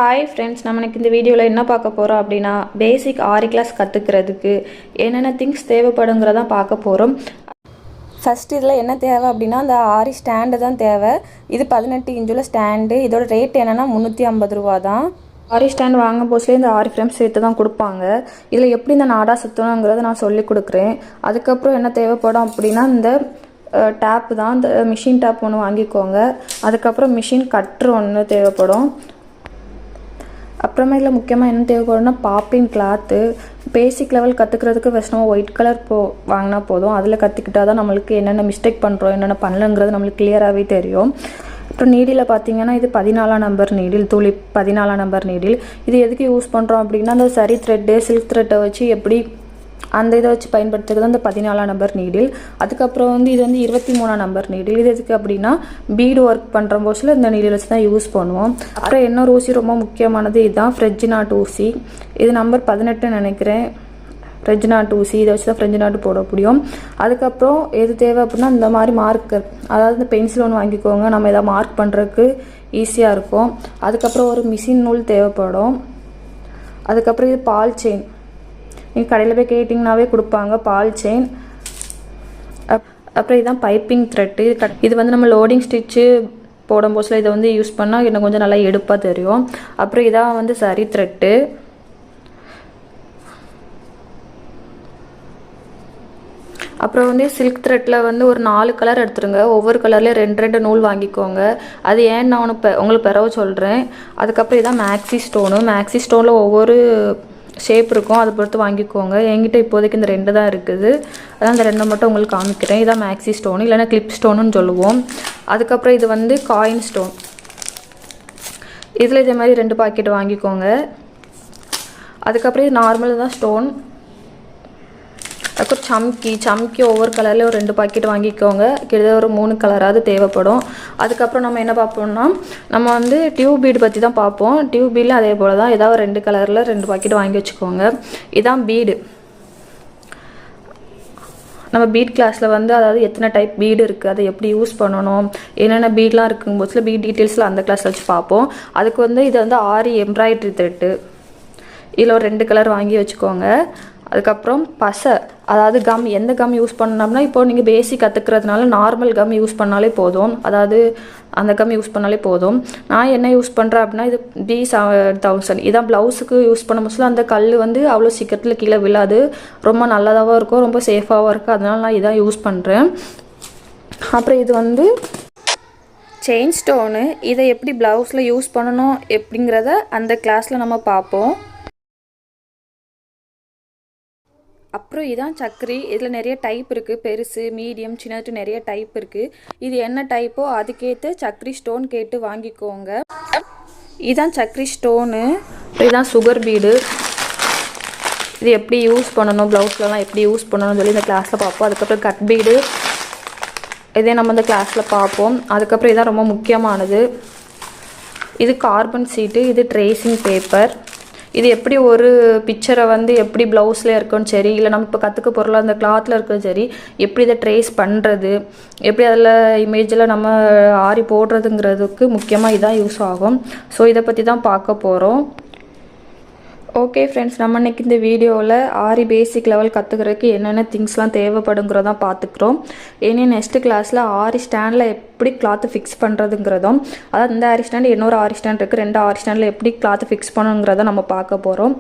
Hi friends, நம்ம இன்னைக்கு இந்த வீடியோவில் என்ன பார்க்க போகிறோம் அப்படின்னா பேசிக் ஆரி கிளாஸ் கற்றுக்கிறதுக்கு என்னென்ன திங்ஸ் தேவைப்படுங்கிறதான் பார்க்க போகிறோம். ஃபஸ்ட் இதில் என்ன தேவை அப்படின்னா அந்த ஆரி ஸ்டாண்டு தான் தேவை. இது 18 இன்ச்சுல ஸ்டாண்டு. இதோட ரேட் என்னென்னா 350 ரூபா தான். ஆரி ஸ்டாண்ட் வாங்கும் போதுலேயே இந்த ஆரி ஃப்ரேம் சேர்த்து தான் கொடுப்பாங்க. இதில் எப்படி இந்த நாடா சுற்றணுங்கிறத நான் சொல்லி கொடுக்குறேன். அதுக்கப்புறம் என்ன தேவைப்படும் அப்படின்னா இந்த டேப்பு தான், இந்த மிஷின் டேப் ஒன்று வாங்கிக்கோங்க. அதுக்கப்புறம் மிஷின் கட்ரு ஒன்று தேவைப்படும். அப்புறமா இதில் முக்கியமாக என்ன தேவைப்படும்னா பாப்பிங் கிளாத்து. பேசிக் லெவல் கற்றுக்கிறதுக்கு ஃபஸ்ட் நம்ம ஒயிட் கலர் வாங்கினா போதும். அதில் கற்றுக்கிட்டா தான் நம்மளுக்கு என்னென்ன மிஸ்டேக் பண்ணுறோம் என்னென்ன பண்ணலங்கிறது நம்மளுக்கு கிளியராகவே தெரியும். அப்புறம் நீடில் பார்த்தீங்கன்னா இது 14ஆம் நம்பர் நீடில், துளி 14ஆம் நம்பர் நீடில். இது எதுக்கு யூஸ் பண்ணுறோம் அப்படின்னா அந்த சரி த்ரெட்டு சில்க் த்ரெட்டை வச்சு எப்படி அந்த இதை வச்சு பயன்படுத்துறது அந்த 14ஆம் நம்பர் நீடில். அதுக்கப்புறம் இது 23ஆம் நம்பர் நீடில். இது எதுக்கு அப்படின்னா பீடு ஒர்க் பண்ணுற போஸ்டில் இந்த நீடில் வச்சு தான் யூஸ் பண்ணுவோம். அப்புறம் இன்னொரு ஊசி ரொம்ப முக்கியமானது இதுதான், ஃப்ரெஞ்சு நாட்டு ஊசி. இது நம்பர் 18 நினைக்கிறேன். ஃப்ரெஞ்சு நாட்டு ஊசி இதை வச்சு தான் ஃப்ரெஞ்சு நாட்டு போட முடியும். அதுக்கப்புறம் எது தேவை அப்படின்னா இந்த மாதிரி மார்க்கர், அதாவது இந்த பென்சில் ஒன்று வாங்கிக்கோங்க. நம்ம எதாவது மார்க் பண்ணுறதுக்கு ஈஸியாக இருக்கும். அதுக்கப்புறம் ஒரு மிஷின் நூல் தேவைப்படும். அதுக்கப்புறம் இது பால் செயின். நீங்கள் கடையில் போய் கேட்டிங்கனாவே கொடுப்பாங்க பால் செயின். அப்புறம் இதுதான் பைப்பிங் த்ரெட்டு. இது நம்ம லோடிங் ஸ்டிச்சு போடும் போஸ்டில் இதை யூஸ் பண்ணால் இன்னும் கொஞ்சம் நல்லா எடுப்பாக தெரியும். அப்புறம் இதான் சரி த்ரெட்டு. அப்புறம் சில்க் த்ரெட்டில் ஒரு 4 கலர் எடுத்துருங்க. ஒவ்வொரு கலர்லேயும் 2 நூல் வாங்கிக்கோங்க. அது ஏன்னு நான் உங்களுக்கு பிறகு சொல்கிறேன். அதுக்கப்புறம் இதான் மேக்ஸி ஸ்டோனு. மேக்ஸி ஸ்டோனில் ஒவ்வொரு ஷேப் இருக்கும், அதை பொறுத்து வாங்கிக்கோங்க. என்கிட்ட இப்போதைக்கு இந்த 2 தான் இருக்குது, அதான் இந்த 2 மட்டும் உங்களுக்கு காமிக்கிறேன். இதான் மேக்ஸி ஸ்டோனு, இல்லைன்னா கிளிப் ஸ்டோனுன்னு சொல்லுவோம். அதுக்கப்புறம் இது காயின் ஸ்டோன். இதில் இதே மாதிரி 2 பாக்கெட் வாங்கிக்கோங்க. அதுக்கப்புறம் இது நார்மல் தான் ஸ்டோன். அதுக்கப்புறம் சம்கி ஒவ்வொரு கலர்லேயும் ஒரு 2 பாக்கெட் வாங்கிக்கோங்க. கிட்டத்தட்ட ஒரு 3 கலராவது தேவைப்படும். அதுக்கப்புறம் நம்ம என்ன பார்ப்போம்னா நம்ம டியூப் பீடு பற்றி தான் பார்ப்போம். டியூப் பீடில் அதே போல் தான், ஏதாவது 2 கலரில் 2 பாக்கெட் வாங்கி வச்சுக்கோங்க. இதான் பீடு. நம்ம பீட் கிளாஸில் அதாவது எத்தனை டைப் பீடு இருக்குது, அதை எப்படி யூஸ் பண்ணணும், என்னென்ன பீட்லாம் இருக்கும்போது பீட் டீட்டெயில்ஸில் அந்த கிளாஸில் வச்சு பார்ப்போம். அதுக்கு இது ஆரி எம்ப்ராய்டரி த்ரெட்டு. இதில் ஒரு 2 கலர் வாங்கி வச்சுக்கோங்க. அதுக்கப்புறம் பசை, அதாவது கம். எந்த கம் யூஸ் பண்ணோம்னா இப்போ நீங்கள் பேசிக் கற்றுக்கிறதுனால நார்மல் கம் யூஸ் பண்ணாலே போதும், அதாவது அந்த கம் யூஸ் பண்ணாலே போதும். நான் என்ன யூஸ் பண்ணுறேன் அப்படின்னா இது B7000. இதான் ப்ளவுஸுக்கு யூஸ் பண்ண முடியல. அந்த கல் அவ்வளோ சீக்கிரத்தில் கீழே விழாது, ரொம்ப நல்லதாகவும் இருக்கும், ரொம்ப சேஃபாகவும் இருக்குது. அதனால நான் இதான் யூஸ் பண்ணுறேன். அப்புறம் இது செயின் ஸ்டோனு. இதை எப்படி ப்ளவுஸில் யூஸ் பண்ணணும் எப்படிங்கிறத அந்த கிளாஸில் நம்ம பார்ப்போம். அப்புறம் இதான் சக்கரி. இதில் நிறைய டைப் இருக்குது, பெருசு மீடியம் சின்னட்டு நிறைய டைப் இருக்குது. இது என்ன டைப்போ அதுக்கேற்ற சக்கரி ஸ்டோன் கேட்டு வாங்கிக்கோங்க. இதுதான் சக்கரி ஸ்டோனு. இதுதான் சுகர் பீடு. இது எப்படி யூஸ் பண்ணணும், ப்ளவுஸ்லலாம் எப்படி யூஸ் பண்ணணும்னு சொல்லி இந்த கிளாஸில் பார்ப்போம். அதுக்கப்புறம் கட் பீடு, இதே நம்ம இந்த கிளாஸில் பார்ப்போம். அதுக்கப்புறம் இதான் ரொம்ப முக்கியமானது. இது கார்பன் சீட்டு. இது ட்ரேசிங் பேப்பர். இது எப்படி ஒரு பிக்சரை எப்படி ப்ளவுஸில் இருக்குன்னு சரி, இல்லை நம்ம இப்போ கற்றுக்க பொருளாக அந்த கிளாத்தில் இருக்கிறது சரி, எப்படி இதை ட்ரேஸ் பண்ணுறது, எப்படி அதில் இமேஜில் நம்ம ஆரி போடுறதுங்கிறதுக்கு முக்கியமாக இதான் யூஸ் ஆகும். ஸோ இதை பற்றி தான் பார்க்க போகிறோம். ஓகே ஃப்ரெண்ட்ஸ், நம்ம இன்றைக்கி இந்த வீடியோவில் ஆரி பேசிக் லெவல் கற்றுக்கிறதுக்கு என்னென்ன திங்ஸ்லாம் தேவைப்படுங்கிறதான் பார்த்துக்குறோம். இனி நெக்ஸ்ட்டு கிளாஸில் ஆரி ஸ்டாண்டில் எப்படி கிளாத்து ஃபிக்ஸ் பண்ணுறதுங்கிறதும், அதாவது இந்த ஆரி ஸ்டாண்டு இன்னொரு ஆரி ஸ்டாண்ட் இருக்குது, 2 ஆரி ஸ்டாண்டில் எப்படி கிளாத்து ஃபிக்ஸ் பண்ணுங்கிறத நம்ம பார்க்க போகிறோம்.